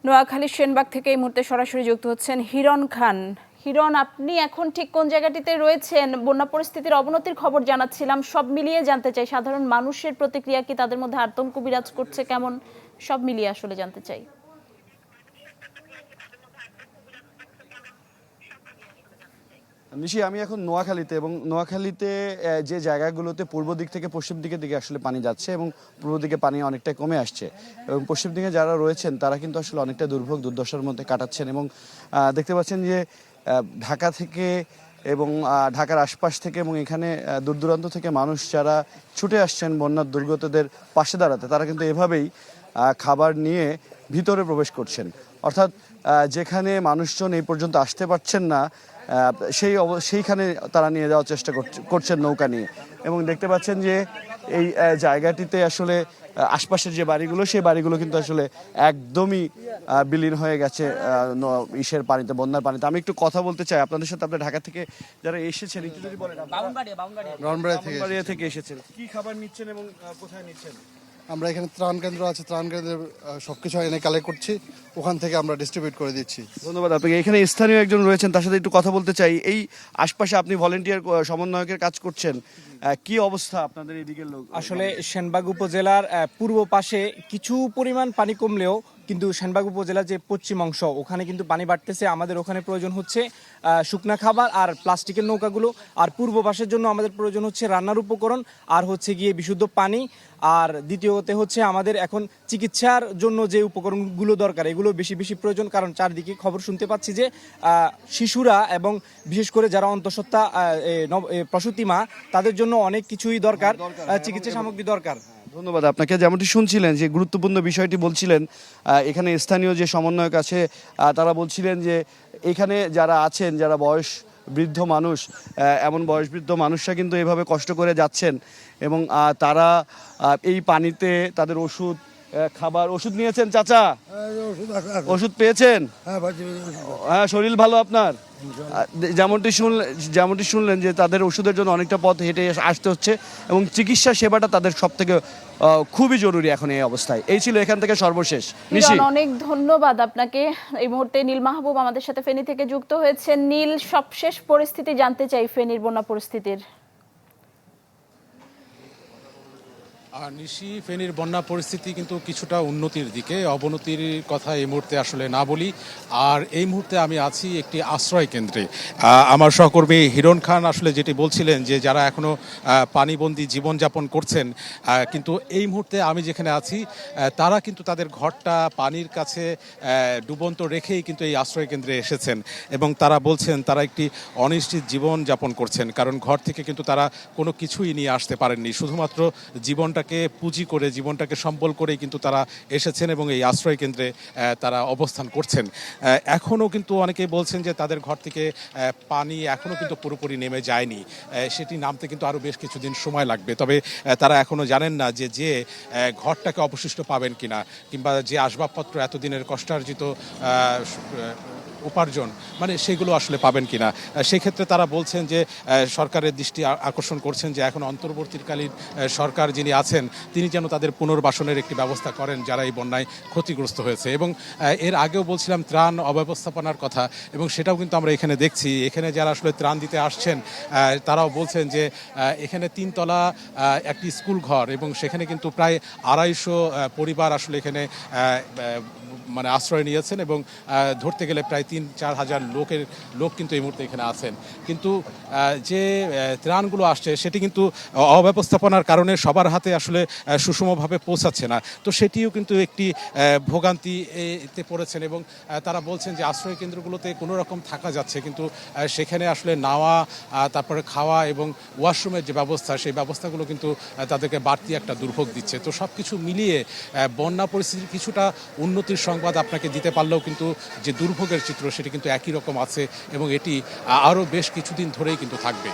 নোয়াখালীর সেনবাগ থেকে এই মুহূর্তে সরাসরি যুক্ত হচ্ছেন হিরণ খান। হিরণ, আপনি এখন ঠিক কোন জায়গাটিতে রয়েছেন? বন্যা পরিস্থিতির অবনতির খবর জানাচ্ছিলাম, সব মিলিয়ে জানতে চাই সাধারণ মানুষের প্রতিক্রিয়া কি, তাদের মধ্যে আতঙ্ক বিরাজ করছে কেমন, সব মিলিয়ে আসলে জানতে চাই। নিশি, আমি এখন নোয়াখালীতে এবং নোয়াখালীতে যে জায়গাগুলোতে পূর্ব দিক থেকে পশ্চিম দিকে আসলে পানি যাচ্ছে এবং পূর্ব দিকে পানি অনেকটাই কমে আসছে এবং পশ্চিম দিকে যারা রয়েছেন তারা কিন্তু আসলে অনেকটা দুর্ভোগ দুর্দশার মধ্যে কাটাচ্ছেন এবং দেখতে পাচ্ছেন যে ঢাকা থেকে এবং ঢাকার আশপাশ থেকে এবং এখানে দূর দূরান্ত থেকে মানুষ যারা ছুটে আসছেন বন্যার দুর্গতদের পাশে দাঁড়াতে, তারা কিন্তু এভাবেই খাবার নিয়ে ভিতরে প্রবেশ করছেন। অর্থাৎ যেখানে মানুষজন এই পর্যন্ত আসতে পারছেন না সেইখানে তারা নিয়ে যাওয়ার চেষ্টা করছেন নৌকা নিয়ে। এবং দেখতে পাচ্ছেন যে এই জায়গাটিতে আসলে আশপাশের যে বাড়িগুলো, সেই বাড়িগুলো কিন্তু আসলে একদমই বিলীন হয়ে গেছে ইসের পানিতে, বন্যার পানিতে। আমি একটু কথা বলতে চাই আপনাদের সাথে। আপনার ঢাকা থেকে যারা এসেছেন একটু যদি বলেন। ব্রাহ্মণবাড়িয়া থেকে এসেছেন, কি খাবার নিচ্ছেন এবং কোথায় নিচ্ছেন? আমরা এখানে ত্রাণ কেন্দ্র আছে, ত্রাণ কেন্দ্রে সবকিছু এনে কালেক্ট করছি, ওখান থেকে আমরা ডিস্ট্রিবিউট করে দিচ্ছি। ধন্যবাদ আপনাকে। এখানে স্থানীয় একজন রয়েছেন, তার সাথে একটু কথা বলতে চাই। এই আশপাশে আপনি ভলেন্টিয়ার সমন্বয়কের কাজ করছেন, কি অবস্থা আপনাদের এদিকের লোক? আসলে সেনবাগ উপজেলার পূর্ব পাশে কিছু পরিমাণ পানি কমলেও কিন্তু সেনবাগ উপজেলার যে পশ্চিম অংশ, ওখানে কিন্তু পানি বাড়তেছে। আমাদের ওখানে প্রয়োজন হচ্ছে শুকনা খাবার আর প্লাস্টিকের নৌকাগুলো, আর পূর্ব পাশের জন্য আমাদের প্রয়োজন হচ্ছে রান্নার উপকরণ আর হচ্ছে গিয়ে বিশুদ্ধ পানি। আর দ্বিতীয়তে হচ্ছে আমাদের এখন চিকিৎসার জন্য যে উপকরণগুলো দরকার, এগুলো বেশি বেশি প্রয়োজন। কারণ চারদিকে খবর শুনতে পাচ্ছি যে শিশুরা এবং বিশেষ করে যারা অন্তঃসত্ত্বা প্রসূতি মা, তাদের জন্য অনেক কিছুই দরকার, চিকিৎসা সামগ্রী দরকার। ধন্যবাদ আপনাকে। যেমনটি শুনছিলেন যে গুরুত্বপূর্ণ বিষয়টি বলছিলেন, এখানে স্থানীয় যে সমন্বয়ক আছে তারা বলছিলেন যে এখানে যারা আছেন, যারা বৃদ্ধ মানুষ, এমন বৃদ্ধ মানুষরা কিন্তু এভাবে কষ্ট করে যাচ্ছেন এবং তারা এই পানিতে তাদের ওষুধ, খাবার, ওষুধ নিয়েছেন চাচা? ওষুধ পেয়েছেন? হ্যাঁ, শরীর ভালো আপনার? যেমনটি শুনলেন যে তাদের ওষুধের জন্য অনেকটা পথ হেঁটে আসতে হচ্ছে এবং চিকিৎসা সেবাটা তাদের সব থেকে খুবই জরুরি এখন এই অবস্থায়। এই ছিল এখান থেকে সর্বশেষ। অনেক ধন্যবাদ আপনাকে। এই মুহূর্তে নীল মাহবুব আমাদের সাথে ফেনী থেকে যুক্ত হয়েছে। নীল, সবশেষ পরিস্থিতি জানতে চাই ফেনীর বন্যা পরিস্থিতির। নিশি, ফেনীর বন্যা পরিস্থিতি কিন্তু কিছুটা উন্নতির দিকে, অবনতির কথা এই মুহূর্তে আসলে না বলি। আর এই মুহূর্তে আমি আছি একটি আশ্রয় কেন্দ্রে। আমার সহকর্মী হিরণ খান আসলে যেটি বলছিলেন যে যারা এখনো পানিবন্দী জীবনযাপন করছেন, কিন্তু এই মুহূর্তে আমি যেখানে আছি তারা কিন্তু তাদের ঘরটা পানির কাছে ডুবন্ত রেখেই কিন্তু এই আশ্রয় কেন্দ্রে এসেছেন এবং তারা বলছেন তারা একটি অনিশ্চিত জীবনযাপন করছেন। কারণ ঘর থেকে কিন্তু তারা কোনো কিছুই নিয়ে আসতে পারেননি, শুধুমাত্র জীবনটাকে পুঁজি করে, জীবনটাকে সম্বল করেই কিন্তু তারা এসেছেন এবং এই আশ্রয় কেন্দ্রে তারা অবস্থান করছেন। এখনও কিন্তু অনেকেই বলছেন যে তাদের ঘর থেকে পানি এখনও কিন্তু পুরোপুরি নেমে যায়নি, সেটি নামতে কিন্তু আরও বেশ কিছুদিন সময় লাগবে। তবে তারা এখনও জানেন না যে ঘরটাকে অবশিষ্ট পাবেন কিনা, কিংবা যে আসবাবপত্র এতদিনের কষ্টার্জিত উপার্জন সেগুলো আসলে পাবেন কিনা। সেক্ষেত্রে তারা বলছেন যে সরকারের দৃষ্টি আকর্ষণ করছেন যে এখন অন্তর্বর্তীকালীন সরকার যিনি আছেন তিনি যেন তাদের পুনর্বাসনের একটি ব্যবস্থা করেন যারা এই বন্যায় ক্ষতিগ্রস্ত হয়েছে। এবং এর আগেও বলছিলাম ত্রাণ অব্যবস্থাপনার কথা, এবং সেটাও কিন্তু আমরা এখানে দেখছি। এখানে যারা আসলে ত্রাণ দিতে আসছেন তারাও বলছেন যে এখানে 3 তলা একটি স্কুল ঘর এবং সেখানে কিন্তু প্রায় 250 পরিবার আসলে এখানে আশ্রয় নিয়েছেন এবং ধরতে গেলে প্রায় 3-4 হাজার লোক কিন্তু এই মুহূর্তে এখানে আছেন। কিন্তু যে ত্রাণগুলো আসছে সেটি কিন্তু অব্যবস্থাপনার কারণে সবার হাতে আসলে সুষমভাবে পৌঁছাচ্ছে না। তো সেটিও কিন্তু একটি ভোগান্তিতে পড়েছেন এবং তারা বলছেন যে আশ্রয় কেন্দ্রগুলোতে কোনো রকম থাকা যাচ্ছে, কিন্তু সেখানে আসলে নাওয়া, তারপরে খাওয়া এবং ওয়াশরুমের যে ব্যবস্থা, সেই ব্যবস্থাগুলো কিন্তু তাদেরকে বাড়তি একটা দুর্ভোগ দিচ্ছে। তো সব কিছু মিলিয়ে বন্যা পরিস্থিতির কিছুটা উন্নতির সংবাদ আপনাকে দিতে পারলেও কিন্তু যে দুর্ভোগের চিত্র সেটি কিন্তু একই রকম আছে এবং এটি আরও বেশ কিছুদিন ধরেই কিন্তু থাকবে।